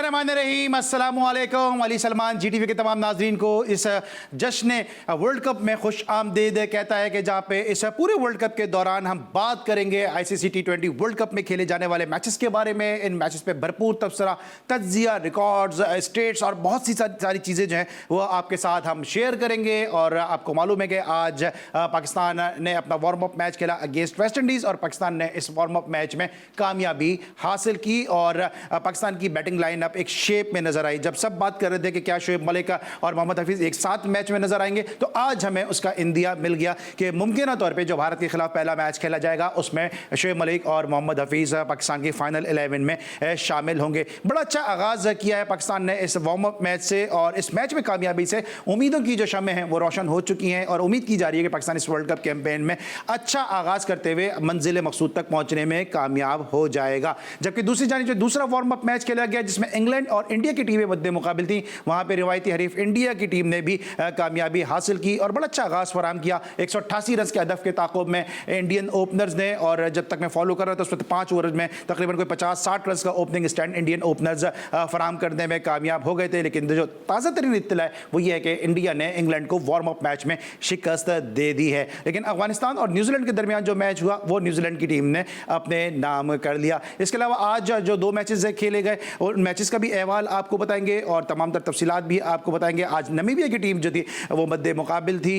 बिस्मिल्लाहिर्रहमानिर्रहीम, अस्सलामुअलैकुम। अली सलमान GTV के तमाम नाजरीन को इस जश्न वर्ल्ड कप में खुश आमदीद कहता है कि जहाँ पे इस पूरे वर्ल्ड कप के दौरान हम बात करेंगे ICC T20 वर्ल्ड कप में खेले जाने वाले मैचेस के बारे में। इन मैचेस पे भरपूर तबसरा, तज्जिया, रिकॉर्ड्स, स्टेट्स और बहुत सी सारी चीज़ें जो हैं वो आपके साथ हम शेयर करेंगे। और आपको मालूम है कि आज पाकिस्तान ने अपना वार्म अप मैच खेला अगेंस्ट वेस्ट इंडीज़ और पाकिस्तान ने इस वार्म अप मैच में कामयाबी हासिल की और पाकिस्तान की बैटिंग लाइन अप एक शेप में नजर आई। जब सब बात कर रहे थे कि क्या शोएब मलिक और मोहम्मद हफीज एक साथ मैच में नजर आएंगे, तो आज हमें उसका इंदिया मिल गया कि मुमकिन तौर पे जो भारत के खिलाफ पहला मैच खेला जाएगा उसमें शोएब मलिक और मोहम्मद हफीज पाकिस्तान की फाइनल 11 में शामिल होंगे। बड़ा अच्छा आगाज किया है पाकिस्तान ने इस वार्म अप मैच से और इस मैच में कामयाबी से उम्मीदों की जो शमें हैं वो रोशन हो चुकी हैं और उम्मीद की जा रही है कि पाकिस्तान इस वर्ल्ड कप कैंपेन में अच्छा आगाज करते हुए मंजिल मकसूद तक पहुंचने में कामयाब हो जाएगा। जबकि दूसरी जानिब जो दूसरा वार्म अप मैच खेला गया जिसमें इंग्लैंड और इंडिया की टीमें मद्दे मुकाबिल थी, वहां पे रिवायती हरीफ इंडिया की टीम ने भी कामयाबी हासिल की और बड़ा अच्छा आगाज फराम किया। 188 रन के हदफ के ताक़ुब में इंडियन ओपनर्स ने, और जब तक मैं फॉलो कर रहा था उसमें 5 ओवर में तकरीबन कोई 50-60 रन का ओपनिंग स्टैंड इंडियन ओपनर्स फराम करने में कामयाब हो गए थे। लेकिन जो ताज़ा तरीन इत्तला है वो ये है कि इंडिया ने इंग्लैंड को वार्म अप मैच में शिकस्त दे दी है। लेकिन अफगानिस्तान और न्यूजीलैंड के दरमियान जो मैच हुआ वो न्यूजीलैंड की टीम ने अपने नाम कर लिया। इसके अलावा आज जो 2 मैचेस खेले गए उन मैचेस का भी अहवाल आपको बताएंगे और तमाम तर तफसीलात भी आपको बताएंगे। आज नमीबिया की टीम जो थी वो मद्दे मुकाबिल थी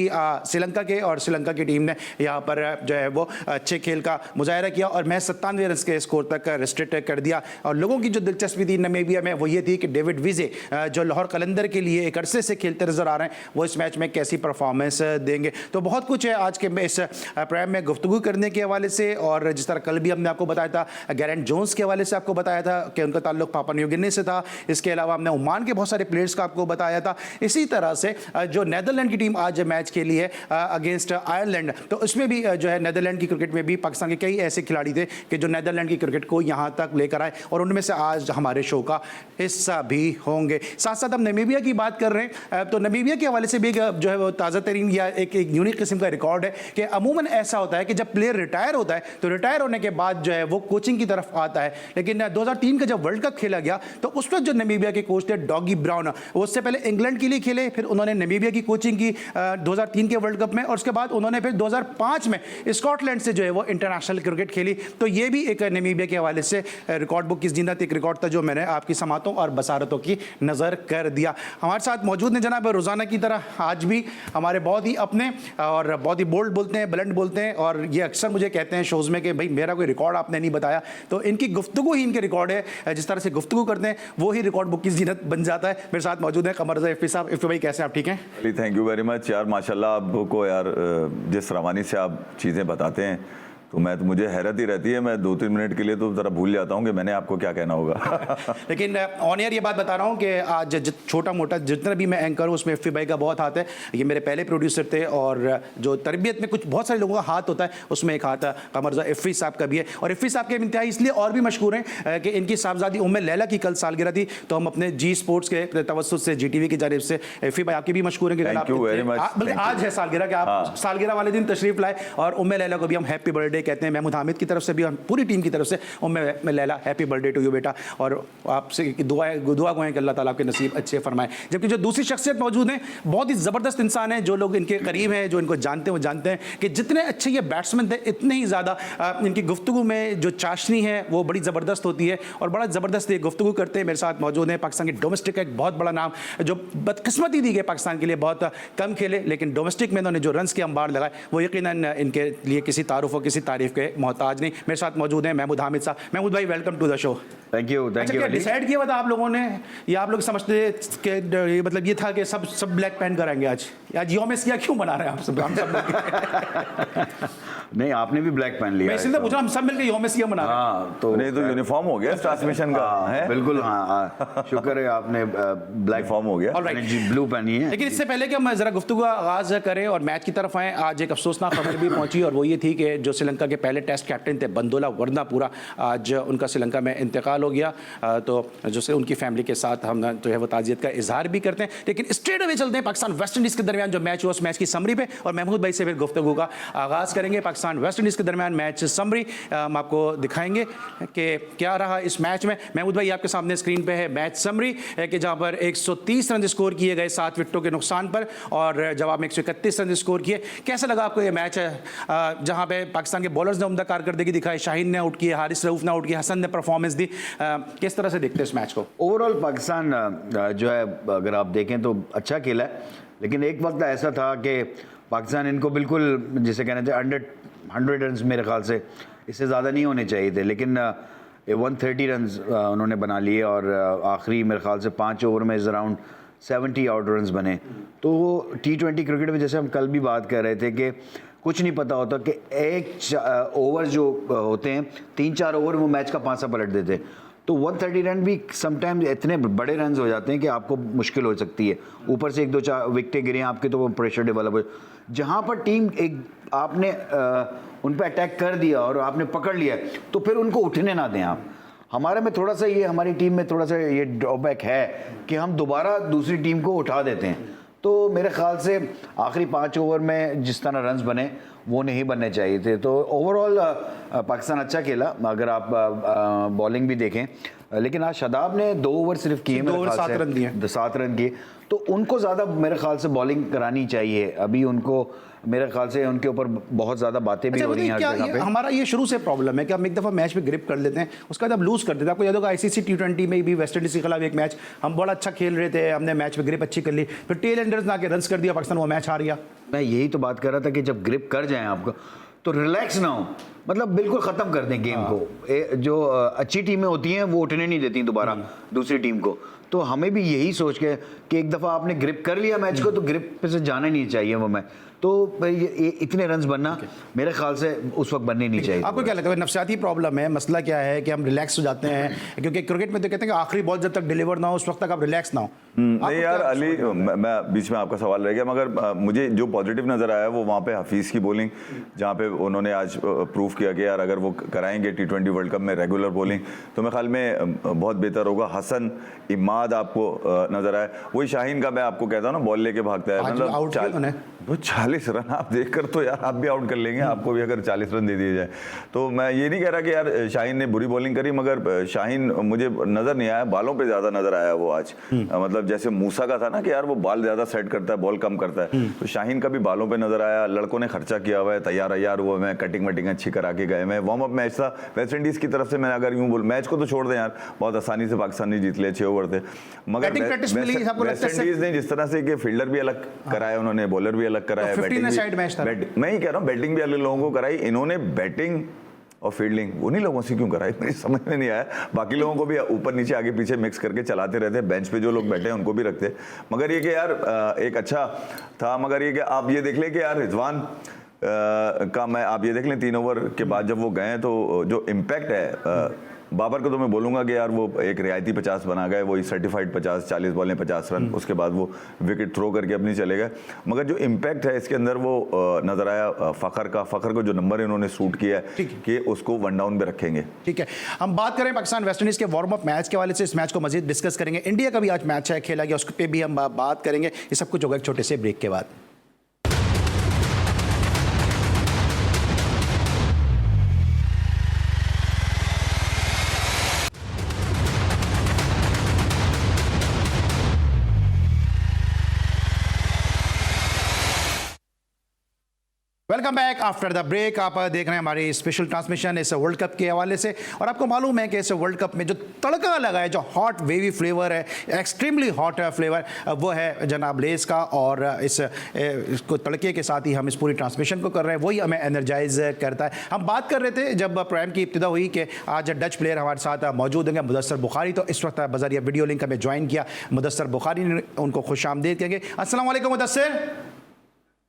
श्रीलंका के, और श्रीलंका की टीम ने यहाँ पर जो है वो अच्छे खेल का मुजाहरा किया और मैच 97 रन के स्कोर तक रिस्ट्रिक्ट कर दिया। और लोगों की जो दिलचस्पी थी नमीबिया में वो ये थी कि डेविड विजे जो लाहौर कलंदर के लिए एक अरसे से खेलते नजर आ रहे हैं वो इस मैच में कैसी परफॉर्मेंस देंगे। तो बहुत कुछ है आज के इस प्रोग्राम में गुफ्तगू करने के हवाले से। और जिस तरह कल भी हमने आपको बताया था गैरेंट जोन्स के हवाले से आपको बताया था कि उनका ताल्लुक पापा न्यू गिनी से था। इसके अलावा हमने ओमान के बहुत सारे प्लेयर्स का आपको बताया था। इसी तरह से जो नेदरलैंड की टीम आज मैच के लिए अगेंस्ट आयरलैंड, तो उसमें भी जो है नेदरलैंड की क्रिकेट में भी पाकिस्तान के कई ऐसे खिलाड़ी थे कि जो नेदरलैंड की क्रिकेट को यहाँ तक लेकर आए और उनमें से आज हमारे शो का हिस्सा भी होंगे। साथ साथ हम नमीबिया की बात कर रहे हैं तो नमीबिया के हवाले से भी जो है वो ताज़ा तरीन या एक यूनिक किस्म का रिकॉर्ड है कि अमूमन ऐसा होता है कि जब प्लेयर रिटायर होता है तो रिटायर होने के बाद जो है वो कोचिंग की तरफ आता है। लेकिन 2003 का जब वर्ल्ड कप खेला गया तो उस वक्त जो नमीबिया के कोच थे डॉगी ब्राउन, वो उससे पहले इंग्लैंड के लिए खेले, फिर उन्होंने नमीबिया की कोचिंग की 2003 के वर्ल्ड कप में, और उसके बाद उन्होंने फिर 2005 में स्कॉटलैंड से जो है वो इंटरनेशनल क्रिकेट खेली। तो ये भी एक नमीबिया के हवाले से रिकॉर्ड बुक की जीनत एक रिकॉर्ड था जो मैंने आपकी समातों और बसारतों की नज़र कर दिया। हमारे साथ मौजूद हैं जनाब रोज़ाना की तरह आज भी हमारे बहुत ही अपने और बहुत ही बोल्ड बोलते हैं, ब्लंट बोलते हैं, और ये अक्सर मुझे कहते हैं शोज़ में कि भाई मेरा कोई रिकॉर्ड आपने नहीं बताया। तो इनकी गुफ्तगू ही इनके रिकॉर्ड है, जिस तरह से गुफ्तगू करते हैं वो ही रिकॉर्ड बुक की जीनत बन जाता है। मेरे साथ मौजूद है कमर रज़ा इफ़ी साहब। इफ़ी भाई कैसे आप? ठीक हैं? थैंक यू वेरी मच यार, माशाल्लाह आपको यार जिस रवानी से आप चीज़ें बताते हैं तो मुझे हैरत ही रहती है। मैं 2-3 मिनट के लिए तो ज़रा भूल जाता हूँ कि मैंने आपको क्या कहना होगा। लेकिन ऑन एयर ये बात बता रहा हूँ कि आज छोटा मोटा जितना भी मैं एंकर हूँ उसमें इफ़ी भाई का बहुत हाथ है। ये मेरे पहले प्रोड्यूसर थे और जो तरबियत में कुछ बहुत सारे लोगों का हाथ होता है उसमें एक हाथ कमर रज़ा इफ़ी साहब का भी है। और इफ़ी साहब के इंतहाई इसलिए और भी मशहूर हैं कि इनकी साहबजादी उम्मे लैला की कल सालगिरह थी, तो हम अपने जी स्पोर्ट्स के तवस्सुत से GTV की जानिब से इफ़ी भाई आपकी भी मशहूर हैं कि बल्कि आज है सालगिरह कि आप सालगिरह वाले दिन तशरीफ लाए, और उम्मे लैला को भी हम हैप्पी बर्थडे कहते हैं। महमूद हामिद की तरफ से भी और पूरी टीम की तरफ से Umme Laila happy birthday to you बेटा, और आपसे दुआ गो हैं कि अल्लाह ताला आपके नसीब अच्छे फरमाए। जबकि जो दूसरी शख्सियत मौजूद हैं बहुत ही ज़बरदस्त इंसान है, जो लोग इनके करीब हैं, जो इनको जानते हैं वो जानते हैं कि जितने अच्छे ये बैट्समैन थे इतने ही ज़्यादा इनकी गुफ्तगू में जो चाशनी है वो बड़ी ज़बरदस्त होती है और बड़ा ज़बरदस्त ये गुफ्तगू करते हैं। मेरे साथ मौजूद हैं पाकिस्तान के डोमेस्टिक का एक बहुत बड़ा नाम, जो बदकिस्मती दी गई पाकिस्तान के लिए, बहुत कम खेले लेकिन डोमेस्टिक में इन्होंने जो रन्स के अंबार लगाए वो यकीनन इनके लिए किसी तारुफ और किसी तारीफ़ के मोहताज नहीं। मेरे साथ मौजूद हैं महमूद हामिद साहब। महमूद भाई welcome to the show. Thank you. क्या डिसाइड किया था आप लोगों ने, या आप लोग समझते कि मतलब ये था कि सब ब्लैक पहन कर आएंगे आज यौम सियाह क्यों मना रहे हैं आप सब? हम सब नहीं, आपने भी ब्लैक पहन लिया। मैं इसलिए पूछा, हम सब मिलकर यौम सियाह मना रहे हैं। हाँ, तो नहीं तो यूनिफॉर्म हो गया ट्रांसमिशन का है। बिल्कुल, हाँ शुक्र है आपने ब्लैक फॉर्म हो गया, ब्लू पहनी है। लेकिन इससे पहले कि हम जरा गुफ्तगू का आगाज करें और मैच की तरफ आए, आज एक अफसोसनाक खबर भी पहुंची और वो ये थी कि जो श्रीलंका के पहले टेस्ट कैप्टन थे बंदोला वर्नापुरा, आज उनका श्रीलंका में इंतकाल हो गया। तो जो से उनकी फैमिली के साथ हम जो है वो ताज़ियत का इजहार भी करते हैं। लेकिन स्ट्रेट अवे चलते हैं पाकिस्तान वेस्ट इंडीज़ के दरमियान जो मैच हुआ उस मैच की समरी पे, और महमूद भाई से फिर गुफ्तगू का आगाज़ करेंगे। पाकिस्तान पाकिस्तान वेस्ट इंडीज़ के दरमियान मैच समरी हम आपको दिखाएंगे कि क्या रहा इस मैच में। महमूद भाई आपके सामने स्क्रीन पे है मैच समरी कि जहां पर 130 रन स्कोर किए गए 7 विकेटों के नुकसान पर और जवाब में 131 रन स्कोर किए। कैसा लगा आपको ये मैच जहां पे पाकिस्तान के बॉलर्स ने उम्दा कारकर्दगी दिखाई, शाहीन ने आउट किया, हारिस रऊफ ने आउट किया, हसन ने परफॉर्मेंस दी, किस तरह से देखते हैं इस मैच को? ओवरऑल पाकिस्तान जो है अगर आप देखें तो अच्छा खेला है, लेकिन एक वक्त ऐसा था कि पाकिस्तान इनको बिल्कुल जिसे कहना चाहिए 100 रन मेरे ख्याल से इससे ज़्यादा नहीं होने चाहिए थे, लेकिन 130 रन उन्होंने बना लिए और आखिरी मेरे ख्याल से 5 ओवर में अराउंड 70 आउट रन बने। तो T20 क्रिकेट में जैसे हम कल भी बात कर रहे थे कि कुछ नहीं पता होता कि एक ओवर जो होते हैं 3-4 ओवर वो मैच का पांसा पलट देते हैं। तो 130 रन भी समटाइम्स इतने बड़े रन हो जाते हैं कि आपको मुश्किल हो सकती है। ऊपर से 1-2 विकेटें गिरे आपके तो वो प्रेशर डेवलप हो, जहाँ पर टीम एक आपने उन पर अटैक कर दिया और आपने पकड़ लिया तो फिर उनको उठने ना दें आप। हमारे में थोड़ा सा ये हमारी टीम में थोड़ा सा ये ड्रॉबैक है कि हम दोबारा दूसरी टीम को उठा देते हैं। तो मेरे ख्याल से आखिरी 5 ओवर में जिस तरह रन्स बने वो नहीं बनने चाहिए थे। तो ओवरऑल पाकिस्तान अच्छा खेला अगर आप बॉलिंग भी देखें, लेकिन आज शादाब ने 2 ओवर सिर्फ किए, 2 ओवर 7 रन दिए, 7 रन किए, तो उनको ज़्यादा मेरे ख्याल से बॉलिंग करानी चाहिए। अभी उनको मेरे ख्याल से उनके ऊपर बहुत ज़्यादा बातें भी हो रही हैं हर जगह पे। हमारा ये शुरू से प्रॉब्लम है कि हम एक दफ़ा मैच में ग्रिप कर लेते हैं, उसके बाद हम लूज़ कर देते हैं। आपको याद होगा ICC T20 में भी वेस्ट इंडीज़ के खिलाफ एक मैच हम बड़ा अच्छा खेल रहे थे, हमने मैच में ग्रिप अच्छी कर ली, फिर टेल एंडर्स ना के रन कर दिया, पाकिस्तान वो मैच हार गया। मैं यही तो बात कर रहा था कि जब ग्रिप कर जाएं आपको तो रिलैक्स ना हो, मतलब बिल्कुल ख़त्म कर दें गेम को। जो अच्छी टीमें होती हैं वो उठने नहीं देती दोबारा दूसरी टीम को। तो हमें भी यही सोच के कि एक दफ़ा आपने ग्रिप कर लिया मैच को तो ग्रिप पे से जाना नहीं चाहिए वो मैच। तो ये इतने रन्स बनना मेरे ख्याल से उस वक्त बनने नहीं चाहिए। आपको क्या लगता है नफसियाती प्रॉब्लम है, मसला क्या है कि हम रिलैक्स हो जाते हैं? क्योंकि क्रिकेट में तो कहते हैं कि आखिरी बॉल जब तक डिलीवर ना हो उस वक्त तक आप रिलैक्स ना हो। नहीं यार अली, मैं बीच में आपका सवाल रह गया, मगर मुझे जो पॉजिटिव नज़र आया वो वहाँ पे हफीज़ की बॉलिंग, जहाँ पे उन्होंने आज प्रूव किया कि यार अगर वो कराएंगे T20 वर्ल्ड कप में रेगुलर बॉलिंग तो मेरे ख्याल में बहुत बेहतर होगा। हसन, इमाद आपको नज़र आए, वही शाहीन का मैं आपको कहता हूँ ना बॉल लेके भागता है, मतलब वो 40 रन आप देखकर तो यार आप भी आउट कर लेंगे, आपको भी अगर 40 रन दे दिए जाए। तो मैं ये नहीं कह रहा कि यार शाहीन ने बुरी बॉलिंग करी, मगर शाहीन मुझे नज़र नहीं आया, बालों पे ज़्यादा नज़र आया वो आज। मतलब जैसे मूसा का था ना कि यार वो बाल ज़्यादा सेट करता है, बॉल कम करता है, तो शाहीन का भी बालों पे नज़र आया। लड़कों ने खर्चा किया हुआ है, तैयार हुआ मैं, कटिंग वटिंग अच्छी करा के गए। मैं वार्म अप मैच था वेस्ट इंडीज़ की तरफ से, मैं अगर यूँ बोल मैच को तो छोड़ दें यार, बहुत आसानी से पाकिस्तान ने जीत लिया, 6 ओवर थे। मगर वेस्ट इंडीज़ ने जिस तरह से कि फील्डर भी अलग कराया उन्होंने, बॉलर भी अलग कराया, मैं ही कह रहा हूँ बैटिंग भी अलग लोगों को कराई, इन्होंने बैटिंग और फील्डिंग उन्हीं लोगों से क्यों कराई मेरी समझ में नहीं आया। बाकी लोगों को भी ऊपर नीचे आगे पीछे मिक्स करके चलाते रहते, बेंच पे जो लोग बैठे हैं उनको भी रखते। मगर ये कि यार एक अच्छा था, मगर ये कि आप ये देख लें कि यार रिजवान का मैं आप ये देख लें 3 ओवर के बाद जब वो गए तो जो इम्पैक्ट है बाबर को तो मैं बोलूँगा कि यार वो एक रियायती 50 बना गए, वही सर्टिफाइड 50, 40 बॉलें 50 रन, उसके बाद वो विकेट थ्रो करके अपनी चले गए। मगर जो इम्पैक्ट है इसके अंदर वो नज़र आया फ़खर को जो नंबर इन्होंने सूट किया है कि उसको 1 डाउन पे रखेंगे। ठीक है, हम बात करें पाकिस्तान वेस्ट इंडीज़ के वार्म अप मैच के हवाले से, इस मैच को मजीद डिस्कस करेंगे। इंडिया का भी आज मैच है खेला गया, उस पर भी हम बात करेंगे। ये सब कुछ होगा एक छोटे से ब्रेक के बाद। Welcome back after the break. आप देख रहे हैं हमारी स्पेशल ट्रांसमिशन इस वर्ल्ड कप के हवाले से, और आपको मालूम है कि इस वर्ल्ड कप में जो तड़का लगा है, जो हॉट वेवी फ्लेवर है, एक्सट्रीमली हॉट फ्लेवर, वो है जनाब लेस का। और इसको तड़के के साथ ही हम इस पूरी ट्रांसमिशन को कर रहे हैं, वही हमें एनर्जाइज करता है। हम बात कर रहे थे जब प्रोग्राम की इब्तिदा हुई कि आज डच प्लेयर हमारे साथ मौजूद होंगे, मुदस्सर बुखारी। तो इस वक्त बज़रिया वीडियो लिंक हमें ज्वाइन किया मुदस्सर बुखारी ने, उनको खुशामदीद कहेंगे। अस्सलाम वालेकुम मुदस्सर।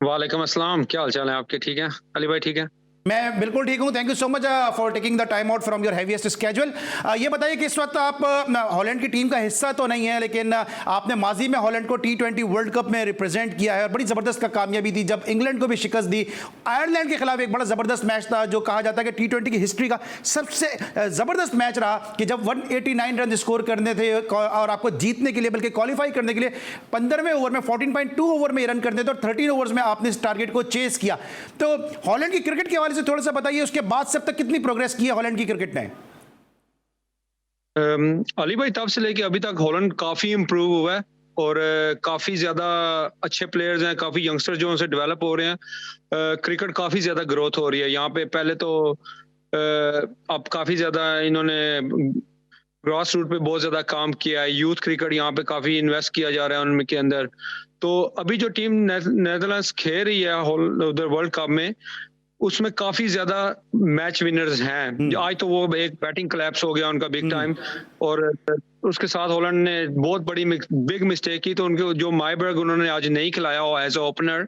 वालेकुम अस्सलाम, क्या हाल चाल है आपके? ठीक है अली भाई? ठीक है, मैं बिल्कुल ठीक हूँ। Thank you so much for taking the time out from your heaviest schedule. ये बताइए कि इस वक्त आप हॉलैंड की टीम का हिस्सा तो नहीं है, लेकिन आपने माजी में हॉलैंड को T20 वर्ल्ड कप में रिप्रेजेंट किया है और बड़ी ज़बरदस्त कामयाबी दी जब इंग्लैंड को भी शिकस्त दी। आयरलैंड के खिलाफ एक बड़ा ज़बरदस्त मैच था, जो कहा जाता है कि T20 की हिस्ट्री का सबसे ज़बरदस्त मैच रहा, कि जब 189 रन स्कोर करने थे और आपको जीतने के लिए, बल्कि क्वालिफाई करने के लिए 15वें ओवर में 14.2 ओवर में रन करने थे और 13 ओवर्स में आपने इस टारगेट को चेस किया। तो हॉलैंड की क्रिकेट के हवाले हवाले से थोड़ा सा बताइए, उसके बाद से अब तक कितनी प्रोग्रेस की है हॉलैंड की क्रिकेट ने? अली भाई, तब से लेके अभी तक हॉलैंड काफी इम्प्रूव हुआ है और काफी ज्यादा अच्छे प्लेयर्स हैं, काफी यंगस्टर जो उनसे डेवलप हो रहे हैं। क्रिकेट काफी ज्यादा ग्रोथ हो रही है यहाँ पे। पहले तो अब काफी ज्यादा इन्होंने ग्रास रूट पे बहुत ज्यादा काम किया है। यूथ क्रिकेट यहाँ पे काफी इन्वेस्ट किया जा रहा है उनके अंदर। तो अभी जो टीम नेदरलैंड्स खेल रही है उधर वर्ल्ड कप में, उसमें काफी ज्यादा मैच विनर्स हैं। आज तो वो एक बैटिंग कोलैप्स हो गया उनका बिग टाइम, और उसके साथ हॉलैंड ने बहुत बड़ी बिग मिस्टेक की। तो उनके जो मायबर्ग उन्होंने आज नहीं खिलाया एज ए ओपनर,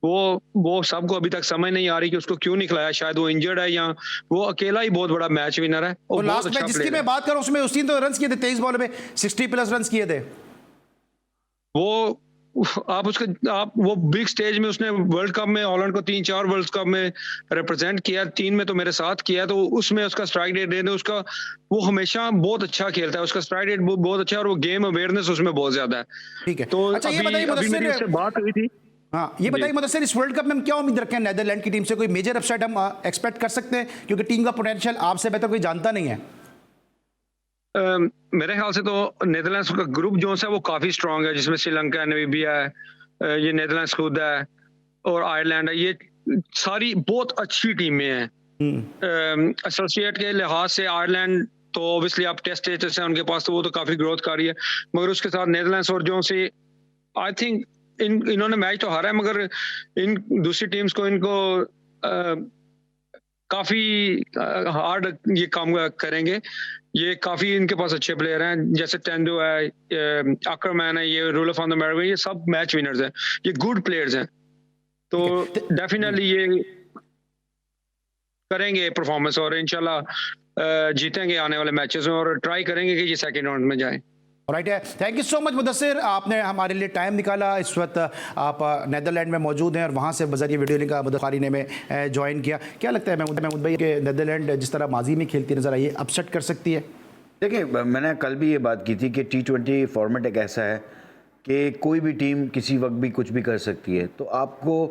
वो सबको अभी तक समझ नहीं आ रही कि उसको क्यों नहीं खिलाया। शायद वो इंजर्ड है या वो अकेला ही बहुत बड़ा मैच विनर है और बहुत लास्ट अच्छा में जिसकी प्लेयर मैं है। बात करूं उसमें उसने तो रन किए थे 23 बॉल में, 60+ रन किए थे। वो वो बिग स्टेज में उसने वर्ल्ड कप में हॉलैंड को 3-4 वर्ल्ड कप में रिप्रेजेंट किया, 3 में तो मेरे साथ किया। तो उसमें उसका स्ट्राइक रेट उसका, वो हमेशा बहुत अच्छा खेलता है। उसका स्ट्राइक रेट बहुत अच्छा है और वो गेम अवेयरनेस उसमें बहुत ज्यादा है। ठीक है, तो अच्छा ये बताइए अभी मेरी उससे बात हुई थी। हाँ ये बताइए मुदस्सिर, इस वर्ल्ड कप में हम क्या उम्मीद रखें नेदरलैंड की टीम से? कोई मेजर अपसेट हम एक्सपेक्ट कर सकते हैं? क्योंकि टीम का पोटेंशियल आपसे बेहतर कोई जानता नहीं है। मेरे ख्याल से तो नेदरलैंड्स का ग्रुप जो है वो काफी स्ट्रांग है, जिसमें श्रीलंका, नामीबिया है, ये नेदरलैंड्स खुद है और आयरलैंड है। ये सारी बहुत अच्छी टीमें हैं। एसोसिएट के लिहाज से आयरलैंड तो ऑब्वियसली आप टेस्ट स्टेटस है उनके पास, तो वो तो काफी ग्रोथ कर रही है। मगर उसके साथ नेदरलैंड्स और जो से आई थिंक इन्होंने मैच तो हारा है, मगर इन दूसरी टीम्स को इनको काफी हार्ड ये काम करेंगे। ये काफी इनके पास अच्छे प्लेयर हैं, जैसे टेंडू है, अकरमैन है, ये रूल ऑफ अमेरिका, ये सब मैच विनर्स हैं, ये गुड प्लेयर्स हैं। तो डेफिनेटली ये करेंगे परफॉर्मेंस और इंशाल्लाह जीतेंगे आने वाले मैचेस में और ट्राई करेंगे कि ये सेकंड राउंड में जाएं। राइट है, thank you so much Mudassir, आपने हमारे लिए टाइम निकाला। इस वक्त आप नेदरलैंड में मौजूद हैं और वहाँ से बजरिए वीडियो लिंक बुखारी ने में ज्वाइन किया। क्या लगता है महमूद भाई कि नेदरलैंड जिस तरह माजी में खेलती नजर आई है, अपसेट कर सकती है? देखिए, मैंने कल भी ये बात की थी कि T20 फॉर्मेट एक ऐसा है कि कोई भी टीम किसी वक्त भी कुछ भी कर सकती है। तो आपको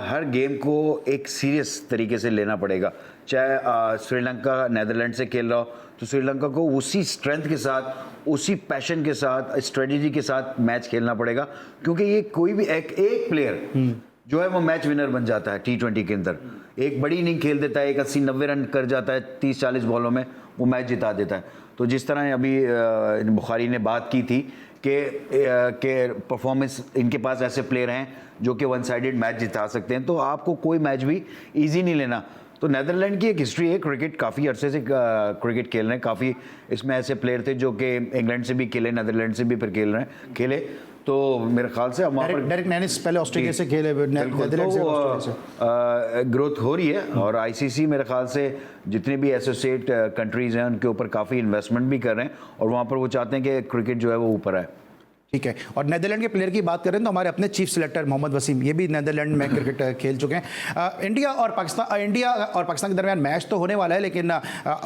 हर गेम को एक सीरियस तरीके से लेना पड़ेगा। चाहे श्रीलंका नेदरलैंड से खेल रहा हो तो श्रीलंका को उसी स्ट्रेंथ के साथ, उसी पैशन के साथ, स्ट्रेटजी के साथ मैच खेलना पड़ेगा, क्योंकि ये कोई भी एक प्लेयर जो है वो मैच विनर बन जाता है T20 के अंदर। एक बड़ी इनिंग खेल देता है, एक 80-90 रन कर जाता है 30-40 बॉलों में, वो मैच जिता देता है। तो जिस तरह अभी बुखारी ने बात की थी कि परफॉर्मेंस इनके पास ऐसे प्लेयर हैं जो कि वन साइडेड मैच जिता सकते हैं, तो आपको कोई मैच भी इजी नहीं लेना। तो नेदरलैंड की एक हिस्ट्री है, क्रिकेट काफ़ी अरसे से क्रिकेट खेल रहे हैं, काफ़ी इसमें ऐसे प्लेयर थे जो कि इंग्लैंड से भी खेले, नेदरलैंड से भी फिर खेले। तो मेरे ख्याल से अब वहाँ पर डेरिक नेनिस पहले ऑस्ट्रेलिया से खेले, नेदरलैंड से ऑस्ट्रेलिया से ग्रोथ हो रही है। और आईसीसी मेरे ख्याल से जितने भी एसोसिएट कंट्रीज़ हैं उनके ऊपर काफ़ी इन्वेस्टमेंट भी कर रहे हैं और वहाँ पर वो चाहते हैं कि क्रिकेट जो है वो ऊपर आए। ठीक है, और नेदरलैंड के प्लेयर की बात करें तो हमारे अपने चीफ सिलेक्टर मोहम्मद वसीम, ये भी नेदरलैंड में क्रिकेट खेल चुके हैं। इंडिया और पाकिस्तान के दरमियान मैच तो होने वाला है, लेकिन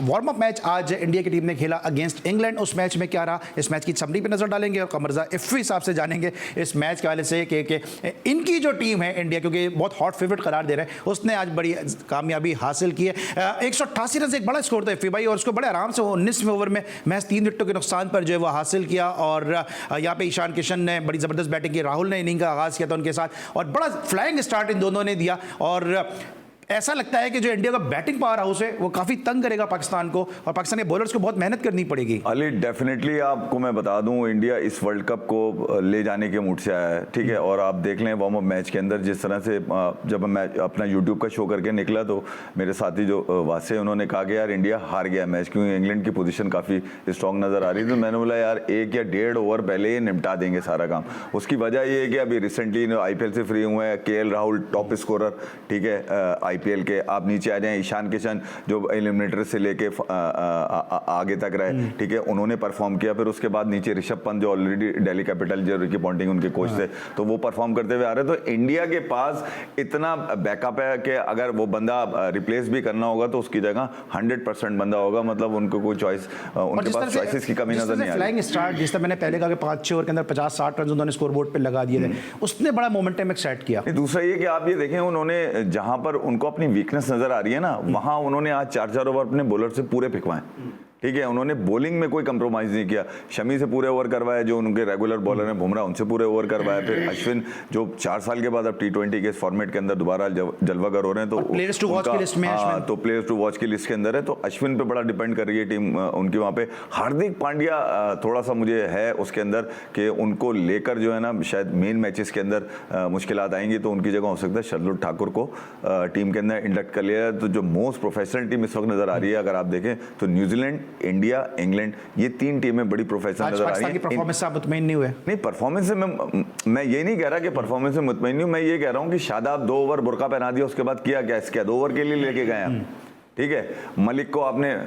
वार्म अप मैच आज इंडिया की टीम ने खेला अगेंस्ट इंग्लैंड। उस मैच में क्या रहा, इस मैच की समरी पे नजर डालेंगे और कमरजा इफ़ी साहब से जानेंगे इस मैच के हवाले से कि इनकी जो टीम है इंडिया, क्योंकि बहुत हॉट फेवरेट करार दे रहे हैं, उसने आज बड़ी कामयाबी हासिल की है। 188 रन से एक बड़ा स्कोर था इफ़ी भाई, और उसको बड़े आराम से 19वें ओवर में महज 3 विकेटों के नुकसान पर जो है वो हासिल किया। और यहाँ पे ईशान किशन ने बड़ी जबरदस्त बैटिंग की, राहुल ने इनिंग का आगाज किया था उनके साथ और बड़ा फ्लाइंग स्टार्ट इन दोनों ने दिया। और ऐसा लगता है कि जो इंडिया का बैटिंग पावर हाउस है वो काफी तंग करेगा पाकिस्तान को, और पाकिस्तान के बॉलर्स को बहुत मेहनत करनी पड़ेगी। अली, डेफिनेटली आपको मैं बता दूं, इंडिया इस वर्ल्ड कप को ले जाने के मूड से आया है, ठीक है। और आप देख लें वार्म अप मैच के अंदर जिस तरह से जब मैं अपना यूट्यूब का शो करके निकला तो मेरे साथी जो वासे, उन्होंने कहा कि यार इंडिया हार गया मैच क्योंकि इंग्लैंड की पोजीशन काफ़ी स्ट्रॉन्ग नज़र आ रही थी। तो मैंने बोला यार 1 या 1.5 ओवर पहले ये निपटा देंगे सारा काम। उसकी वजह ये है कि अभी रिसेंटली IPL से फ्री हुए हैं, KL राहुल टॉप स्कोरर, ठीक है, IPL के। आप नीचे आ जाएं, ईशान किशन जो एलिमिनेटर से लेके आगे तक रहे, ठीक है, उन्होंने परफॉर्म किया। फिर उसके बाद नीचे ऋषभ पंत जो ऑलरेडी दिल्ली कैपिटल जो रिकी पॉन्टिंग उनके कोच थे, तो वो परफॉर्म करते हुए आ रहे। तो इंडिया के पास इतना बैकअप है कि अगर वो बंदा रिप्लेस भी करना होगा तो उसकी जगह 100% बंदा होगा। मतलब उनको कोई चॉइस, उनके पास चॉइसेस की कमी नजर नहीं आ रही। फ्लाइंग स्टार्ट जिस तरह मैंने पहले कहा कि 5-6 ओवर के अंदर 50-60 रन उन्होंने स्कोर बोर्ड पे लगा दिए थे, उसने बड़ा मोमेंटम सेट किया। दूसरा ये कि आप ये देखें, उन्होंने जहां पर उनको उनको अपनी वीकनेस नजर आ रही है ना, वहां उन्होंने आज 4-4 ओवर अपने बॉलर से पूरे फिकवाए, ठीक है। उन्होंने बॉलिंग में कोई कंप्रोमाइज नहीं किया, शमी से पूरे ओवर करवाए जो उनके रेगुलर बॉलर हैं, बुमराह उनसे पूरे ओवर करवाए, फिर अश्विन जो 4 साल के बाद अब T20 के इस फॉर्मेट के अंदर दोबारा जलवागर हो रहे हैं, तो प्लेयर्स टू वॉच की लिस्ट में हाँ, तो प्लेयर्स टू वॉच की लिस्ट के अंदर है, तो अश्विन पे बड़ा डिपेंड कर रही है टीम उनकी वहाँ पे। हार्दिक पांड्या थोड़ा सा मुझे है उसके अंदर कि उनको लेकर जो है ना शायद मेन मैचेस के अंदर मुश्किलात आएंगी, तो उनकी जगह हो सकता है शार्दुल ठाकुर को टीम के अंदर इंडक्ट कर लिया। तो जो मोस्ट प्रोफेशनल टीम इस वक्त नजर आ रही है अगर आप देखें तो न्यूजीलैंड, इंडिया, इंग्लैंड, ये 3 टीमें बड़ी प्रोफेशनल नजर आ रही हैं। परफॉर्मेंस से आप मुतमईन नहीं हुए? नहीं, परफॉर्मेंस से मैं ये नहीं कह रहा कि परफॉर्मेंस से मुतमईन नहीं हूं, मैं ये कह रहा हूं कि शादाब 2 ओवर बुरका पहना दिया, उसके बाद किया क्या, इसके 2 ओवर के लिए लेके गए आप, ठीक है। मलिक को आपने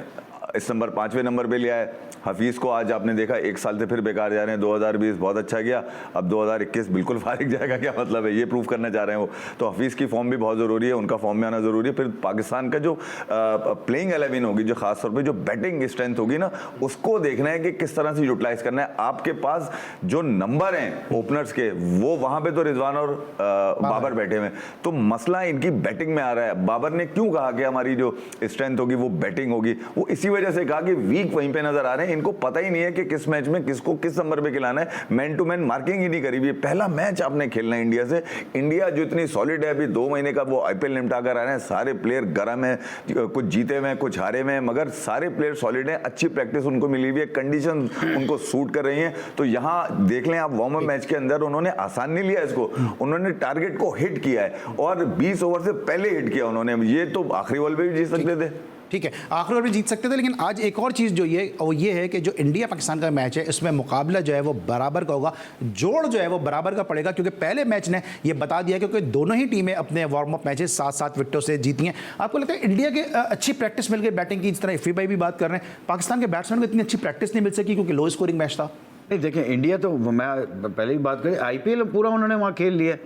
इस नंबर 5वें नंबर पे लिया है, हफीज को आज आपने देखा 1 साल से फिर बेकार जा रहे हैं, 2020 बहुत अच्छा गया, अब 2021 बिल्कुल फारिग जाएगा, क्या मतलब है, ये प्रूव करना चाह रहे हैं वो। तो हफीज की फॉर्म भी बहुत ज़रूरी है, उनका फॉर्म में आना ज़रूरी है। फिर पाकिस्तान का जो प्लेइंग 11 होगी, जो खासतौर पर जो बैटिंग स्ट्रेंथ होगी ना, उसको देखना है कि किस तरह से यूटिलाइज करना है। आपके पास जो नंबर हैं ओपनर्स के, वो वहाँ पर तो रिजवान और बाबर बैठे हुए हैं, तो मसला इनकी बैटिंग में आ रहा है। बाबर ने क्यों कहा कि हमारी जो स्ट्रेंथ होगी वो बैटिंग होगी, वो इसी वजह से कहा कि वीक वहीं पे नजर आ रहे हैं, इनको पता ही नहीं है कि किस मैच में किसको किस नंबर पे खिलाना है, मैन टू मैन मार्किंग ही नहीं करी हुई है। पहला मैच आपने खेलना है इंडिया से, इंडिया जो इतनी सॉलिड है, अभी 2 महीने का वो IPL निपटा कर आ रहे हैं, सारे प्लेयर गर्म है, कुछ जीते हुए हैं कुछ हारे हुए हैं, मगर सारे प्लेयर सॉलिड है, अच्छी प्रैक्टिस उनको मिली हुई है, कंडीशन उनको सूट कर रही है। तो यहाँ देख लें आप, वार्म अप मैच के अंदर उन्होंने आसान नहीं लिया इसको, उन्होंने टारगेट को हिट किया है और 20 ओवर से पहले हिट किया उन्होंने, ये तो आखिरी बॉल पे भी जीत सकते थे, ठीक है, आखिरी ओवर में जीत सकते थे। लेकिन आज एक और चीज़ जो ये वो ये है कि जो इंडिया पाकिस्तान का मैच है, इसमें मुकाबला जो है वो बराबर का होगा, जोड़ जो है वो बराबर का पड़ेगा, क्योंकि पहले मैच ने ये बता दिया क्योंकि दोनों ही टीमें अपने वार्म अप मैचेस 7-7 विकेटों से जीती हैं। आपको लगता है इंडिया के अच्छी प्रैक्टिस मिल गई बैटिंग की, जिस तरह इफ़ी भाई भी बात कर रहे हैं, पाकिस्तान के बैट्समैन को इतनी अच्छी प्रैक्टिस नहीं मिल सकी क्योंकि लो स्कोरिंग मैच था? नहीं देखें, इंडिया तो मैं पहले ही बात करी, IPL पूरा उन्होंने वहाँ खेल लिया,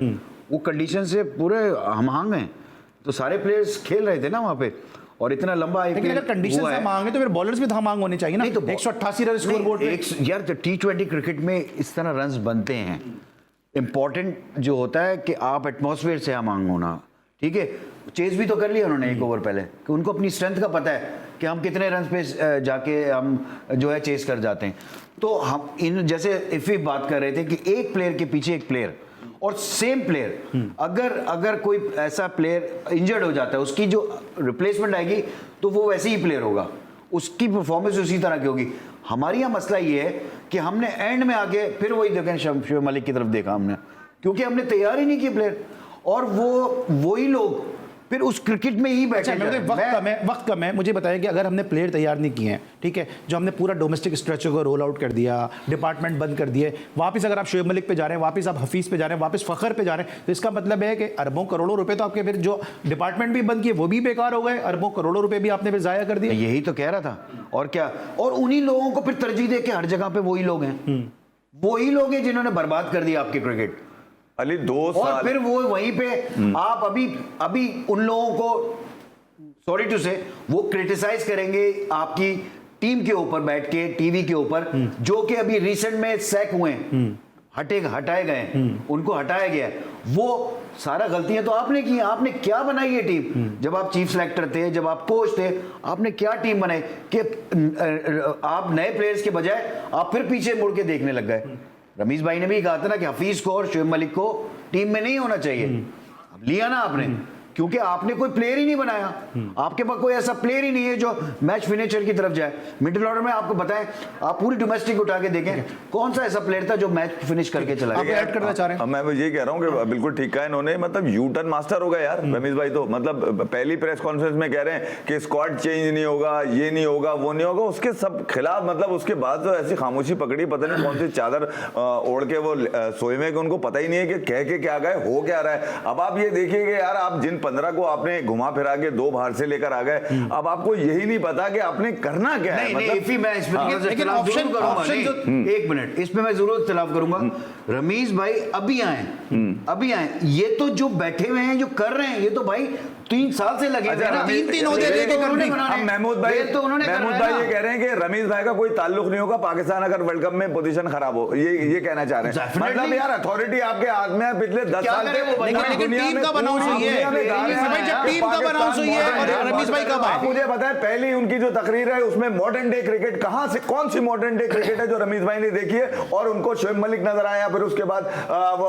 वो कंडीशन से पूरे हम हांग हैं, तो सारे प्लेयर्स खेल रहे थे ना वहाँ पे, और इतना लंबा IPL अगर कंडीशन से मांगे तो फिर बॉलर्स भी मांग होने चाहिए ना। नहीं तो 188 रन स्कोर बोर्ड पे यार, तो T20 क्रिकेट में इस तरह रन्स बनते हैं, इंपॉर्टेंट जो होता है कि आप एटमॉस्फेयर से मांग होना, ठीक है। चेज भी तो कर लिया उन्होंने 1 ओवर पहले, कि उनको अपनी स्ट्रेंथ का पता है कि हम कितने रन पे जाके हम जो है चेज कर जाते हैं। तो हम इन जैसे इफ़ी बात कर रहे थे कि एक प्लेयर के पीछे एक प्लेयर, और सेम प्लेयर अगर कोई ऐसा प्लेयर इंजर्ड हो जाता है, उसकी जो रिप्लेसमेंट आएगी तो वो वैसे ही प्लेयर होगा, उसकी परफॉर्मेंस उसी तरह की होगी। हमारे यहाँ मसला ये है कि हमने एंड में आके फिर वही देखें, शोएब मलिक की तरफ देखा हमने, क्योंकि हमने तैयार ही नहीं किए प्लेयर, और वही लोग फिर उस क्रिकेट में ही बैठे। वक्त कम है, मुझे बताया कि अगर हमने प्लेयर तैयार नहीं किए हैं, ठीक है, जो हमने पूरा डोमेस्टिक स्ट्रेचर को रोल आउट कर दिया, डिपार्टमेंट बंद कर दिए, वापस अगर आप शोएब मलिक पे जा रहे हैं, वापस आप हफीज पे जा रहे हैं, वापस फखर पे जा रहे हैं, तो इसका मतलब है कि अरबों करोड़ों रुपए तो आपके फिर जो डिपार्टमेंट भी बंद किए वो भी बेकार हो गए, अरबों करोड़ों रुपए भी आपने फिर जाया कर दिया। यही तो कह रहा था, और क्या, और उन्हीं लोगों को फिर तरजीह दे के हर जगह पे वही लोग हैं, वही लोग हैं जिन्होंने बर्बाद कर दिया आपके क्रिकेट। अली 2 साल, और फिर वो वहीं पे आप अभी उन लोगों को, सॉरी टू से, वो क्रिटिसाइज करेंगे आपकी टीम के ऊपर बैठ के टीवी के ऊपर, जो कि अभी रिसेंट में सैक हुए हैं, हटाए गए, उनको हटाया गया, वो सारा गलतियां तो आपने की। आपने क्या बनाई ये टीम, जब आप चीफ सेलेक्टर थे, जब आप कोच थे, आपने क्या टीम बनाई कि आप नए प्लेयर्स के बजाय आप फिर पीछे मुड़ के देखने लग गए। रमीज भाई ने भी कहा था ना कि हफीज को और शोएब मलिक को टीम में नहीं होना चाहिए, अब लिया ना आपने, क्योंकि आपने कोई प्लेयर ही नहीं बनाया, आपके पास कोई ऐसा प्लेयर ही नहीं है जो मैच फिनिशर की तरफ जाए। मिडिल ऑर्डर में आपको बताएं, आप पूरी डोमेस्टिक उठा के देखें, कौन सा ऐसा प्लेयर था जो मैच फिनिश करके चला गया। ऐड करना चाह रहे हैं? मैं ये कह रहा हूँ कि बिल्कुल ठीक है, इन्होंने मतलब यू टर्न मास्टर हो गया यार रमीज भाई, तो मतलब पहली प्रेस कॉन्फ्रेंस में कह रहे हैं कि स्क्वाड चेंज नहीं होगा, ये नहीं होगा, वो नहीं होगा, उसके सब खिलाफ, मतलब उसके बाद तो ऐसी खामोशी पकड़ी, पता नहीं कौन सी चादर ओढ़ के वो सोए में, कि उनको पता ही नहीं है कि कह के क्या गए, हो क्या रहा है। अब आप ये देखिए कि यार आप जिन 15 को आपने घुमा फिरा के 2 बाहर से लेकर आ गए, अब आपको यही नहीं पता कि आपने करना क्या है। मतलब मैं इसमें ऑप्शन करूंगा, एक मिनट, इसमें मैं जरूर इख्तिलाफ करूंगा। रमीज भाई अभी आए, ये तो जो बैठे हुए हैं, जो कर रहे हैं, ये तो भाई 3 साल से लगे हुए हैं ना। 3-3 ओहदे दे के उन्होंने कंपनी। बनाने। अब महमूद भाई ये तो उन्होंने महमूद करना भाई है ये ना। कह रहे हैं कि रमीज भाई का कोई ताल्लुक नहीं होगा पाकिस्तान अगर वर्ल्ड कप में पोजीशन खराब हो, ये कहना चाह रहे हैं। Definitely। मतलब यार अथॉरिटी आपके हाथ में है, पिछले 10 क्या साल करे वो से बंदा? लेकिन दुनिया टीम में कब अनाउंस हुई है? दुनिया में गा रहे हैं भाई, जब यार, टीम कब अनाउंस हुई है और पाकिस्तान रमीज भाई कब आए? आप मुझे बताएं पहली उनकी जो तकरीर है उसमें मॉडर्न डे क्रिकेट कहां से, कौन सी मॉडर्न डे क्रिकेट है जो रमीज भाई ने देखी है? और उनको शोएब मलिक नजर आया, फिर उसके बाद वो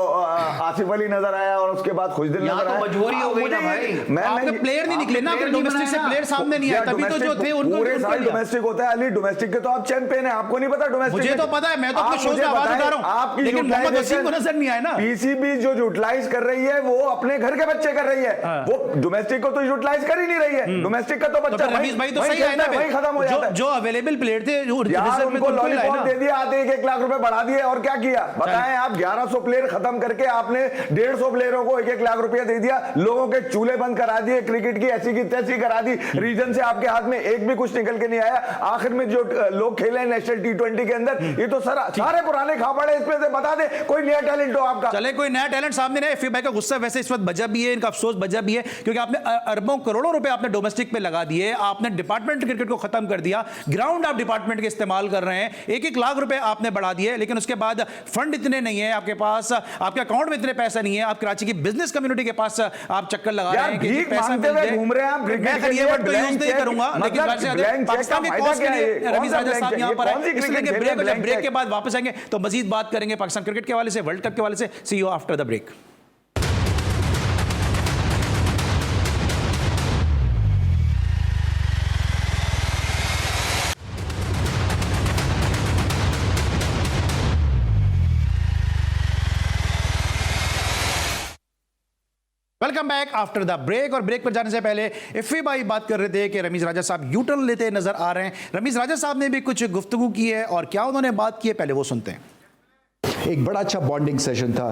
आसिफ अली नजर आया, और उसके बाद खुशदिल यहाँ नजर तो आया। मजबूरी हो गई ना भाई। आपके प्लेयर नहीं निकले ना, आपके डोमेस्टिक से प्लेयर सामने नहीं आए, तभी तो जो थे उनको पूरे साल लिया। डोमेस्टिक होता है अली, डोमेस्टिक के तो आप चैंपियन है, आपको नहीं पता डोमेस्टिक? मुझे तो पता है, मैं तो अपने शोज में आवाज उठा रहा हूं, लेकिन मोहम्मद वसीम को नजर नहीं आया ना। पीसीबी जो यूटिलाइज कर रही है वो अपने घर के बच्चे कर रही है, वो डोमेस्टिक को तो यूटिलाइज कर ही नहीं रही है। डोमेस्टिक का तो तो बच्चा फिर रमीज भाई तो सही है ना, वही खत्म हो जाता है। जो अवेलेबल प्लेयर थे जो यार रिजर्व में उनको तो कोई लाए लॉलीपॉप ना। दे दिया, आधे 1 लाख रुपए बढ़ा दिए, और क्या किया बताएं आप? 1100 प्लेयर खत्म करके आपने 150 प्लेयरों को 1-1 लाख रुपया दे दिया, लोगों के चूल्हे बंद करा दिए, क्रिकेट की ऐसी की तैसी करा दी, रीजन से आपके हाथ में एक भी कुछ निकल के नहीं आया। आखिर में जो लोग खेले हैं नेशनल T20 के अंदर, ये तो सारे पुराने खापड़े, इसमें से बता दे कोई नया टैलेंट हो आपका। चले कोई नया टैलेंट सामने नहीं। FA भाई का गुस्सा वैसे इस वक्त बजा भी है, इनका अफसोस बजा भी है, क्योंकि आपने अरबों करोड़ों रुपए आपने डोमेस्टिक पे लगा दिए, आपने डिपार्टमेंट क्रिकेट को खत्म कर दिया, ग्राउंड आप डिपार्टमेंट के इस्तेमाल कर रहे हैं, 1-1 लाख रुपए आपने बढ़ा दिए, लेकिन उसके बाद फंड इतने नहीं है आपके पास, आपके अकाउंट में इतने पैसे नहीं है, आप कराची की बिजनेस कम्युनिटी के पास आप चक्कर लगा रहे हैं कि भीख पैसा मांगते मिल हुए जाए। घूम रहे हैं आप, मैं खैर ये वर्ड तो यूज नहीं करूंगा, लेकिन पाकिस्तान के कॉज के लिए रमीज राजा साहब यहां पर है, इसलिए ब्रेक के बाद वापस आएंगे तो मजीद बात करेंगे पाकिस्तान क्रिकेट के हवाले से, वर्ल्ड कप के हवाले से। See you after the break. Welcome back after the break. और ब्रेक पर जाने से पहले FA भाई बात कर रहे थे कि रमीज राजा साहब यू टर्न लेते नजर आ रहे हैं। रमीज राजा साहब ने भी कुछ गुफ्तगू की है, और क्या उन्होंने बात की है पहले वो सुनते हैं। एक बड़ा अच्छा बॉन्डिंग सेशन था।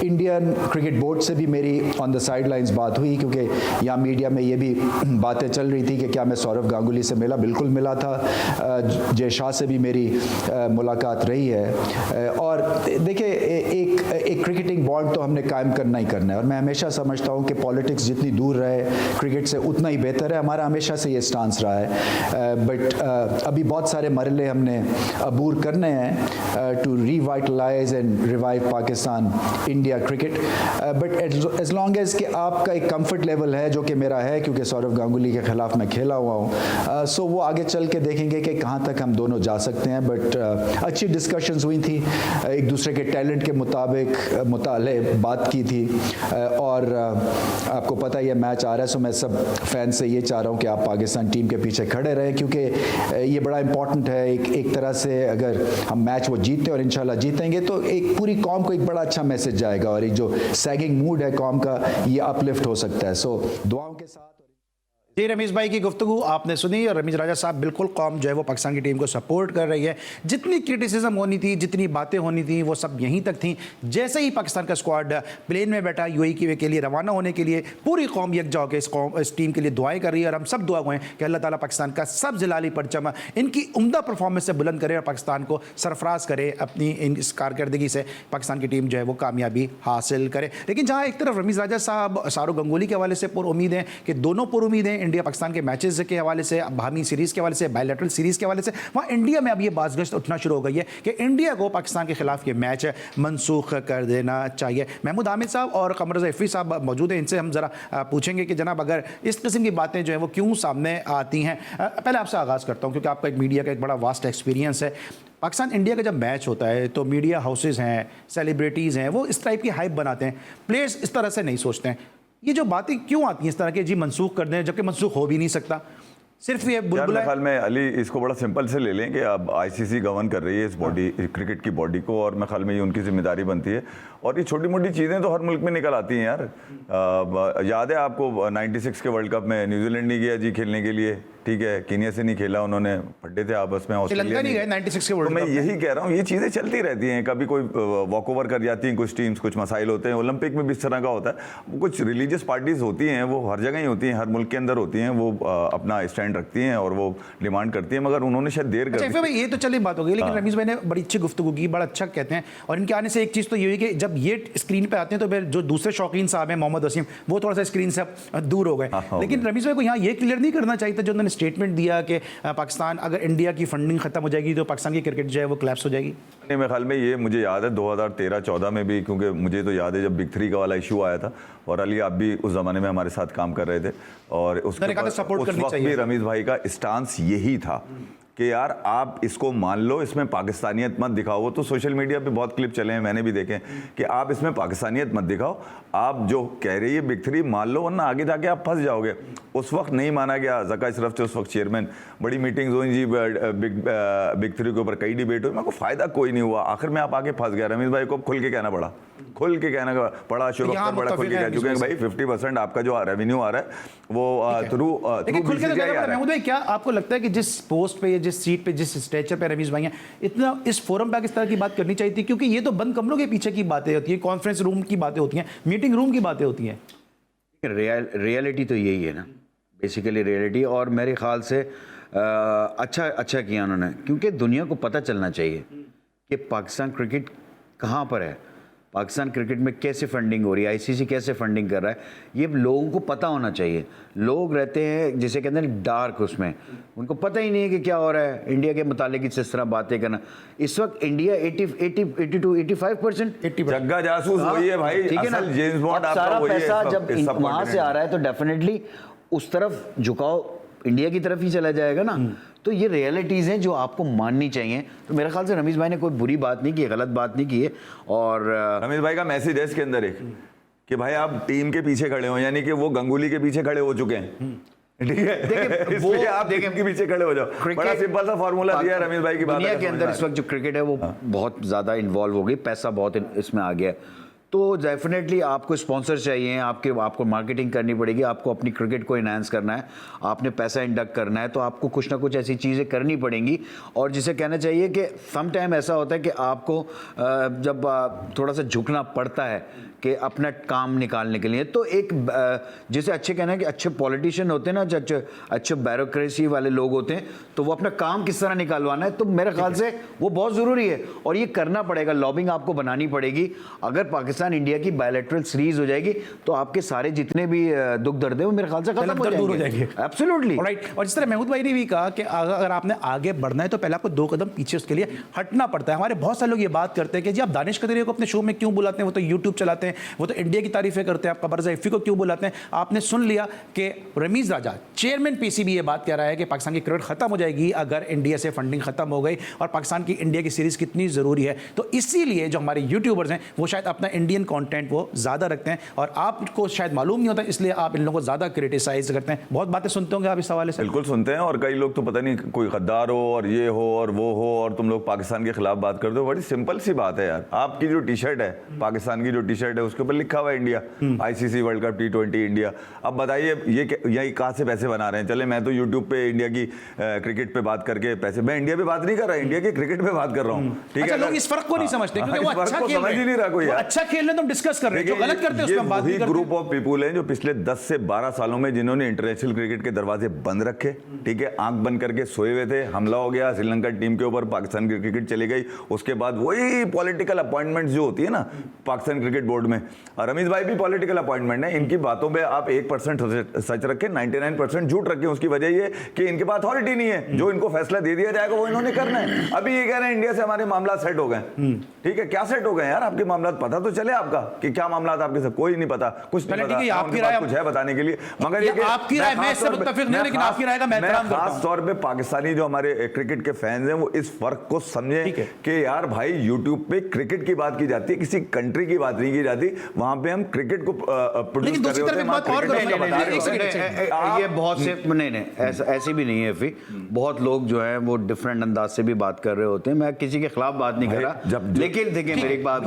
इंडियन क्रिकेट बोर्ड से भी मेरी ऑन द साइड लाइन्स बात हुई, क्योंकि यहाँ मीडिया में ये भी बातें चल रही थी कि क्या मैं सौरव गांगुली से मिला, बिल्कुल मिला था। जय शाह से भी मेरी मुलाकात रही है। और देखिए एक क्रिकेटिंग बॉन्ड तो हमने कायम करना ही करना है, और मैं हमेशा समझता हूँ कि पॉलिटिक्स जितनी दूर रहे क्रिकेट से उतना ही बेहतर है। हमारा हमेशा से ये स्टांस रहा है। बट अभी बहुत सारे मरहले हमने अबूर करने हैं to revitalize and revive Pakistan India cricket. But as long as कि आपका एक कंफर्ट लेवल है, जो कि मेरा है, क्योंकि सौरव गांगुली के खिलाफ मैं खेला हुआ हूँ, सो वो आगे चल के देखेंगे कि कहाँ तक हम दोनों जा सकते हैं। बट अच्छी डिस्कशंस हुई थी, एक दूसरे के टैलेंट के मुताले बात की थी। और आपको पता ही है मैच आ रहा है, सो मैं सब फैन से ये चाह रहा हूँ कि आप पाकिस्तान टीम के पीछे खड़े रहें, क्योंकि ये बड़ा इंपॉर्टेंट है। एक तरह से अगर हम मैच वो जीतते और इंशाल्लाह जीतेंगे तो एक पूरी कौम को एक बड़ा अच्छा मैसेज जाएगा, और एक जो सैगिंग मूड है कौम का, ये अपलिफ्ट हो सकता है। सो दुआओं के साथ। जी, रमीज भाई की गुफ्तगू आपने सुनी, और रमीज राजा साहब बिल्कुल कौम जो है वो पाकिस्तान की टीम को सपोर्ट कर रही है। जितनी क्रिटिसिज्म होनी थी, जितनी बातें होनी थी, वो सब यहीं तक थी। जैसे ही पाकिस्तान का स्क्वाड प्लेन में बैठा UAE के लिए रवाना होने के लिए, पूरी कौम यकजा होकर इस टीम के लिए दुआएं कर रही है, और हम सब दुआ हुए हैं कि अल्लाह ताला पाकिस्तान का सब जलाली परचम इनकी उम्दा परफॉर्मेंस से बुलंद करे और पाकिस्तान को सरफराज करे, अपनी इस कारकर्दगी से पाकिस्तान की टीम जो है वो कामयाबी हासिल करे। लेकिन जहाँ एक तरफ रमीज राजा साहब सौरव गांगुली के हवाले से पुरुमीद हैं कि दोनों पुरुमीद हैं इंडिया पाकिस्तान के मैचेस के हवाले से, बाहमी सीरीज़ के हवाले से, बायलैटरल सीरीज़ के हवाले से, वहाँ इंडिया में अब ये बाज़गश्त उठना शुरू हो गई है कि इंडिया को पाकिस्तान के खिलाफ ये मैच मनसूख कर देना चाहिए। महमूद हामिद साहब और कमर रज़ा इफ़ी साहब मौजूद हैं, इनसे हम ज़रा पूछेंगे कि जनाब अगर इस किस्म की बातें जो हैं वो क्यों सामने आती हैं। पहले आपसे आगाज़ करता हूँ, क्योंकि आपका एक मीडिया का एक बड़ा वास्ट एक्सपीरियंस है। पाकिस्तान इंडिया का जब मैच होता है तो मीडिया हाउसेज़ हैं, सेलिब्रिटीज़ हैं, वो इस टाइप की हाइप बनाते हैं, प्लेयर्स इस तरह से नहीं सोचते हैं। ये जो बातें क्यों आती हैं इस तरह की, जी मनसूख कर दें, जबकि मनसूख हो भी नहीं सकता, सिर्फ ये बुलबुला। ख्याल में अली इसको बड़ा सिंपल से ले लें कि अब ICC गवर्न कर रही है इस बॉडी, क्रिकेट की बॉडी को, और मैं ख्याल में ये उनकी जिम्मेदारी बनती है। और ये छोटी मोटी चीज़ें तो हर मुल्क में निकल आती हैं यार। याद है आपको 96 के वर्ल्ड कप में न्यूजीलैंड नहीं गया जी खेलने के लिए, ठीक है, कीनिया से नहीं खेला, उन्होंने फड्डे थे आपस में, श्रीलंका नहीं गए 96 के वर्ल्ड कप। मैं यही कह रहा हूँ, ये चीज़ें चलती रहती हैं, कभी कोई वॉक ओवर कर जाती हैं कुछ टीम्स, कुछ मसाइल होते हैं। ओलंपिक में भी इस तरह का होता है, कुछ रिलीजियस पार्टीज होती हैं, वो हर जगह ही होती हैं, हर मुल्क के अंदर होती हैं, वो अपना स्टैंड डिमांड रखती हैं और वो डिमांड करती हैं, मगर उन्होंने शायद देर कर अच्छा भाई ये तो चलिए बात हो गई, लेकिन रमीज भाई ने बड़ी अच्छी गुफ्तगू की, बड़ा अच्छा कहते हैं। और इनके आने से एक चीज़ तो ये हुई कि जब ये स्क्रीन पे आते हैं तो फिर जो दूसरे शौकीन साहब हैं मोहम्मद वसीम वो थोड़ा सा स्क्रीन से दूर हो गए। लेकिन रमीज भाई को यहाँ ये क्लियर नहीं करना चाहिए था जो उन्होंने स्टेटमेंट दिया कि पाकिस्तान अगर इंडिया की फंडिंग खत्म हो जाएगी तो पाकिस्तान की क्रिकेट जो है वो कोलैप्स हो जाएगी? मेरे ख्याल में ये मुझे याद है 2013-14 में भी, क्योंकि मुझे तो याद है जब बिग 3 का वाला इशू आया था और अली आप भी उस ज़माने में हमारे साथ काम कर रहे थे और उस वक्त भी रमीज भाई का स्टांस यही था कि यार आप इसको मान लो, इसमें पाकिस्तानियत मत दिखाओ। वो तो सोशल मीडिया पे बहुत क्लिप चले हैं, मैंने भी देखे कि आप इसमें पाकिस्तानियत मत दिखाओ, आप जो कह रही है बिग 3 मान लो, वरना आगे जाके आप फंस जाओगे। उस वक्त नहीं माना गया। ज़का अशरफ थे उस वक्त चेयरमैन, बड़ी मीटिंग्स हुई जी बिग 3 के ऊपर, कई डिबेट हुई, मेरे को फ़ायदा कोई नहीं हुआ। आखिर में आप आके फंस गया। रमीज भाई को खुल के कहना पड़ा, खुल के कहना पड़ा। अशोक अख्तर बड़ा खुल के कह चुके हैं भाई 50% आपका जो रेवेन्यू आ रहा है वो थ्रू BCCI आ रहा है। महमूद भाई क्या आपको लगता है कि जिस पोस्ट पे, जिस सीट पे, जिस स्टेचर पे रमीज भाई हैं, इतना इस फोरम पे इस तरह की बात करनी चाहिए थी? क्योंकि ये तो बंद कमरों के पीछे की बातें होती है, कॉन्फ्रेंस रूम की बातें होती हैं, मीटिंग रूम की बातें होती हैं। रियलिटी तो यही है ना, बेसिकली रियलिटी। और मेरे ख्याल से अच्छा किया उन्होंने, क्योंकि दुनिया को पता चलना चाहिए कि पाकिस्तान क्रिकेट कहाँ पर है, पाकिस्तान क्रिकेट में कैसे फंडिंग हो रही है, आईसीसी कैसे फंडिंग कर रहा है, ये लोगों को पता होना चाहिए। लोग रहते हैं जिसे कहते हैं डार्क, उसमें उनको पता ही नहीं है कि क्या हो रहा है। इंडिया के मुतालिक इस तरह बातें करना, इस वक्त इंडिया 85% जग्गा जासूस वही है भाई, ठीक है ना। जेम्स बॉन्ड आपका सारा वही है, पैसा जब इस सब वहां से आ रहा है तो डेफिनेटली उस तरफ झुकाव इंडिया की तरफ ही चला जाएगा ना। तो ये रियलिटीज़ हैं जो आपको माननी चाहिए। तो मेरे ख्याल से रमीज भाई ने कोई बुरी बात नहीं की, गलत बात नहीं की है। और रमीज भाई का मैसेज है इसके अंदर एक कि भाई आप टीम के पीछे खड़े हो, यानी कि वो गंगुली के पीछे खड़े हो चुके हैं, ठीक है, इसलिए आप टीम के पीछे खड़े हो जाओ। बड़ा सिंपल सा फार्मूला दिया रमीज भाई की बात। दुनिया के अंदर इस वक्त जो क्रिकेट है वो बहुत ज़्यादा इन्वॉल्व हो गई, पैसा बहुत इसमें आ गया है। तो डेफिनेटली आपको स्पॉन्सर चाहिए, आपको मार्केटिंग करनी पड़ेगी, आपको अपनी क्रिकेट को इन्हांस करना है, आपने पैसा इंडक्ट करना है, तो आपको कुछ ना कुछ ऐसी चीज़ें करनी पड़ेंगी। और जिसे कहना चाहिए कि सम टाइम ऐसा होता है कि आपको जब थोड़ा सा झुकना पड़ता है कि अपना काम निकालने के लिए, तो एक जिसे अच्छे कहना है कि अच्छे पॉलिटिशियन होते हैं ना, जो अच्छे ब्यूरोक्रेसी वाले लोग होते हैं, तो वो अपना काम किस तरह निकालवाना है, तो मेरे ख्याल से वो बहुत ज़रूरी है और ये करना पड़ेगा। लॉबिंग आपको बनानी पड़ेगी। अगर पाकिस्तान इंडिया की बायलैटरल सीरीज हो जाएगी तो आपके सारे जितने भी दुख दर्द है वो मेरे ख्याल से खत्म हो जाएंगे। Absolutely right. और जिस तरह महमूद भाई ने भी कहा कि अगर आपने आगे बढ़ना है तो पहले आपको 2 कदम पीछे उसके लिए हटना पड़ता है। हमारे बहुत सारे लोग ये बात करते हैं कि जी आप दानिश कदरिया को अपने शो में क्यों बुलाते हैं, वो तो यूट्यूब चलाते हैं, वो तो इंडिया की तारीफें करते हैं, आप कबरजा इफ़ी को क्यों बुलाते हैं? आपने सुन लिया कि रमीज राजा चेयरमैन पीसीबी ये बात कह रहा है कि पाकिस्तान की क्रिकेट खत्म हो जाएगी अगर इंडिया से फंडिंग खत्म हो गई, और पाकिस्तान की इंडिया की सीरीज कितनी ज़रूरी है। तो इसीलिए जो हमारे यूट्यूबर्स हैं वो शायद अपना इंडियन कॉन्टेंट वो ज़्यादा रखते हैं और आपको शायद मालूम नहीं होता, इसलिए आप इन लोगों को ज़्यादा क्रिटिसाइज करते हैं। बहुत बातें सुनते होंगे आप इस हवाले से। बिल्कुल सुनते हैं, और कई लोग तो पता नहीं कोई गद्दार हो और ये हो और वो हो और तुम लोग पाकिस्तान के खिलाफ बात करते हो। बड़ी सिंपल सी बात है यार, आपकी जो टी शर्ट है, पाकिस्तान की जो टी शर्ट है उसके ऊपर लिखा हुआ है India, ICC world cup T20 India. अब बताइए ये कहाँ से पैसे बना रहे हैं? चले मैं तो यूट्यूब पे इंडिया की क्रिकेट पे बात करके पैसे, मैं इंडिया पे बात नहीं कर रहा, इंडिया की क्रिकेट पे बात कर रहा हूँ, ठीक है। लोग इस फर्क को नहीं समझते क्योंकि वो अच्छा खेल समझ ही नहीं रहा कोई, अच्छा खेल रहे हैं तो हम डिस्कस कर रहे हैं, जो गलत करते हैं उसमें हम बात नहीं करते। ग्रुप ऑफ पीपुल हैं जो पिछले 10 से 12 सालों में जिन्होंने इंटरनेशनल क्रिकेट के दरवाजे बंद रखे, ठीक है, आंख बंद करके सोए हुए थे, हमला हो गया श्रीलंका टीम के ऊपर, पाकिस्तान की क्रिकेट चली गई, उसके बाद वही पॉलिटिकल अपॉइंटमेंट जो होती है ना पाकिस्तान क्रिकेट बोर्ड में, और रमीज भाई भी पॉलिटिकल अपॉइंटमेंट है, इनकी बातों पे आप 1% सच रखें, 99% झूठ रखें। उसकी वजह ये कि इनके पास अथॉरिटी नहीं है, जो इनको फैसला दे दिया जाएगा वो इन्होंने करना है। अभी ये कह रहे हैं इंडिया से हमारे मामला सेट हो गए, ठीक है, क्या सेट हो गए यार? आपके मामला पता तो चले आपका कि क्या मामला आपके साथ, कोई नहीं पता, कुछ नहीं पता, आपकी राय कुछ है बताने के लिए, मगर ये आपकी राय मैं इससे मुत्तफिक नहीं, लेकिन आपकी राय का मैं एहतराम करता हूं। खास तौर पे पाकिस्तानी जो हमारे क्रिकेट के फैंस हैं वो इस फर्क को समझें कि यार भाई यूट्यूब पे क्रिकेट की बात की जाती है, किसी कंट्री की बात नहीं की जाती, वहां पे हम क्रिकेट को प्रोड्यूस कर रहे होते हैं। ये बहुत से नहीं ऐसी भी नहीं है फी, बहुत लोग जो है वो डिफरेंट अंदाज से भी बात कर रहे होते हैं। मैं किसी के खिलाफ बात नहीं कर रहा, लेकिन देखिए मेरी एक बात,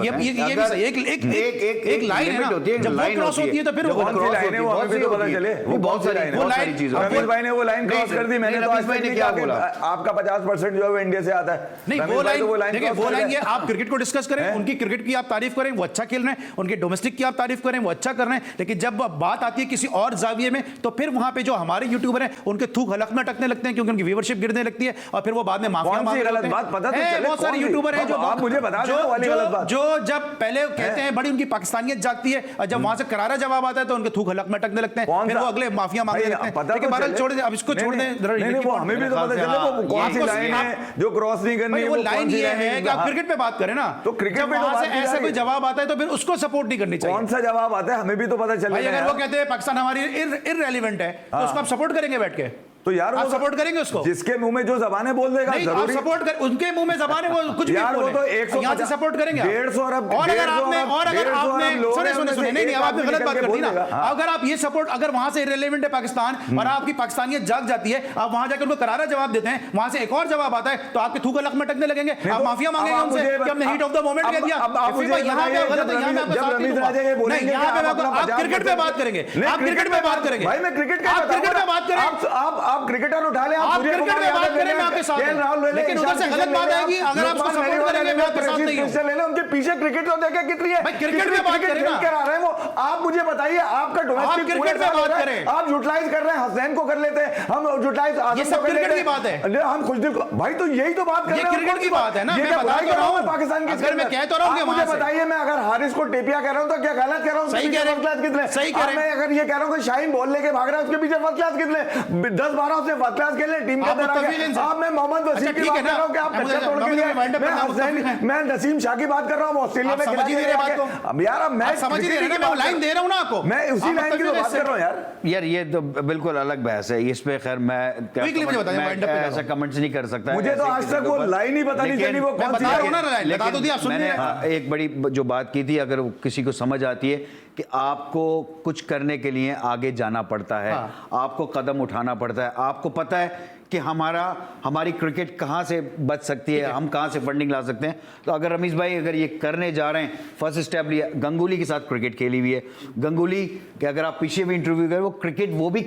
एक लाइन है ना, जब वो क्रॉस होती है तो फिर कौन सी लाइन है वो हमें भी तो पता चले। वो बहुत सारी वो लाइन चीजें रमेश भाई ने वो लाइन क्रॉस कर दी, मैंने तो आज तक नहीं क्या कहा कि बोला। आपका 50% जो है वो इंडिया से आता है। नहीं, रमेश वो भाई तो लाइन देखिए, क्रॉस वो कर लाइन गए। ये आप क्रिकेट को डिस्कस करें, उनकी क्रिकेट की आप तारीफ करें, वो अच्छा खेल रहे हैं, उनके डोमेस्टिक की आप तारीफ करें, वो अच्छा कर रहे हैं, लेकिन जब बात आती है किसी और जाविये में तो फिर वहां पे जो हमारे यूट्यूबर हैं उनके थूक हलक में अटकने लगते हैं, क्योंकि उनकी व्यूअरशिप गिरने लगती है और फिर वो बाद में माफिया कौन सी मांगने गलत लगते हैं। बात पता तो चले, बहुत सारे कौन सी? यूट्यूबर हैं जो आप मुझे बता देना वाली गलत बात। जो जब पहले कहते हैं बड़ी उनकी पाकिस्तानियत जागती है और जब वहां से करारा जवाब आता है तो उनके थूक हलक में अटकने लगते हैं, फिर वो अगले माफिया मांगने लगते हैं। लेकिन बहरहाल छोड़ दें, अब इसको छोड़ दें, नहीं वो हमें भी तो पता चले वो कौन सी लाइन है जो क्रॉस नहीं करनी। वो लाइन ये है कि आप क्रिकेट पे बात करें ना, तो क्रिकेट जब पे तो वहां बात से की जा ऐसा रही कोई है। जवाब आता है तो फिर उसको सपोर्ट नहीं करनी चाहिए। कौन सा जवाब आता है हमें भी तो पता चले। भाई अगर वो कहते हैं पाकिस्तान हमारी इररेलेवेंट है तो उसको आप सपोर्ट करेंगे बैठ के, तो यार आप वो सपोर्ट करेंगे उसको? जिसके मुंह में जो जबानें बोल देगा नहीं, आप जरूरी सपोर्ट कर, उनके मुंह में जबान है, वो कुछ भी यार वो बोले, तो 150 यहाँ से सपोर्ट करेंगे आप। 150 अरब और अगर 150 आपने अरब और अगर 150 आपने अरब लोग सुने हैं, सुने उनमें सुने से नहीं नहीं, एक अब आपने आदमी गलत बात निकल कर के दी ना। बोल देगा। अगर आप ये सपोर्ट, अगर वहां से इररेलेवेंट है पाकिस्तान और आपकी पाकिस्तानियत जाग जाती है, आप वहां जाकर उनको करारा जवाब देते हैं, वहां से एक और जवाब आता है तो आपके थूक अलग में टकने लगेंगे, आप माफिया मांगेंगे उनसे कि हमने हीट ऑफ द मोमेंट कह दिया। यहाँ पे गलत है, यहाँ पे आपका साथ नहीं दूंगा। नहीं, यहाँ पे आप क्रिकेट पे बात करेंगे, आप क्रिकेट पे बात करेंगे, भाई मैं क्रिकेट आप क्रिकेट पे बात करें, आप क्रिकेटर उठा ले, आप क्रिकेट में बात करें, मैं आपके साथ हूं। लेकिन उधर से गलत बात आएगी, अगर आप उसको सपोर्ट करेंगे मैं आपके साथ नहीं हूं। ले लो, उनके पीछे क्रिकेट तो देखे कितनी है भाई क्रिकेट में बात करें ना, करा रहे हैं वो। आप मुझे बताइए, आपका डोमेस्टिक क्रिकेट में बात करें, आप यूटिलाइज कर रहे हैं, हसनैन को कर लेते हैं हम, यूटिलाइज ये सब क्रिकेट की बात है। हम खुश दिल भाई, तो यही तो बात कर रहे हैं। ये क्रिकेट की बात है ना, मैं बता तो रहा हूं पाकिस्तान की। अगर मैं कह तो रहा हूं कि मुझे बताइए, मैं अगर हारिस को टेपिया कह रहा हूं तो क्या गलत कह रहा हूं? सही कह रहे हैं, कितने सही कह रहे हैं। मैं अगर ये कह रहा हूं कि शाहीन बॉल लेके भाग रहा है, उसके पीछे फर्स्ट क्लास कितने 10-12 उसने फर्स्ट क्लास खेले टीम के अंदर आके। आप मैं मोहम्मद वसीम की बात कर रहा हूं कि आप कच्चा तोड़ के लिए, मैं नसीम शाह की बात कर रहा हूं, ऑस्ट्रेलिया में समझ ही नहीं रहे बात को। अब यार अब मैं समझ ही नहीं रहे, मैं लाइन दे रहा हूं ना आपको, मैं उसी लाइन की तो बात कर रहा हूं यार। ये तो बिल्कुल अलग बहस है, इस पे खैर मैं ऐसा कमेंट्स नहीं कर सकता। मुझे तो आज तक वो लाइन ही पता नहीं चली वो कौन सी लाइन, बता दो दी, आप सुन नहीं रहे। एक बड़ी जो बात की थी, अगर किसी को समझ आती है कि आपको कुछ करने के लिए आगे जाना पड़ता है, आपको कदम उठाना पड़ता है, आपको पता है कि हमारी क्रिकेट कहाँ से बच सकती है, हम कहाँ से फंडिंग ला सकते हैं। तो अगर रमीज भाई अगर ये करने जा रहे हैं, फर्स्ट स्टेप लिया, गंगुली के साथ क्रिकेट खेली हुई है, गंगुली के अगर आप पीछे भी इंटरव्यू करें, वो क्रिकेट वो भी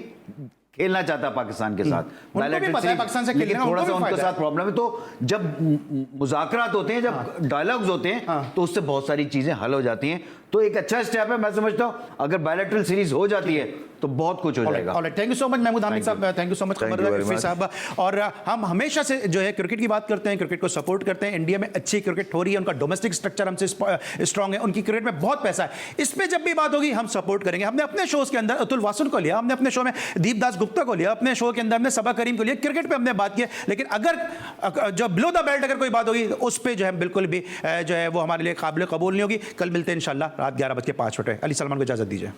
खेलना चाहता है पाकिस्तान के साथ, उनको भी पता है पाकिस्तान से खेलने लेकिन का, थोड़ा सा उनको भी उनके फायदा साथ प्रॉब्लम है। तो जब मुज़ाकरात होते हैं, जब डायलॉग्स होते हैं, तो उससे बहुत सारी चीजें हल हो जाती हैं। तो एक अच्छा स्टेप है, मैं समझता हूं अगर बायलैटरल सीरीज हो जाती है तो बहुत कुछ हो जाएगा। Thank you so much Mahmood Hamid sahab, thank you so much Qamar sahab. और हम हमेशा से जो है क्रिकेट की बात करते हैं, क्रिकेट को सपोर्ट करते हैं। इंडिया में अच्छी क्रिकेट हो रही है, उनका डोमेस्टिक स्ट्रक्चर हमसे स्ट्रांग है, उनकी क्रिकेट में बहुत पैसा है। इस पे जब भी बात होगी हम सपोर्ट करेंगे। हमने अपने शोज के अंदर अतुल वासुन को लिया, हमने अपने शो में दीपदास गुप्ता को लिया, अपने शो के अंदर हमने सबा करीम को लिया, क्रिकेट पे हमने बात की। लेकिन अगर जो बिलो द बेल्ट अगर कोई बात होगी उस पर जो है बिल्कुल भी जो है वो हमारे लिए काबिल कबूल नहीं होगी। कल मिलते हैं इंशाल्लाह रात 11:05 अली सलमान को इजाजत दीजिए।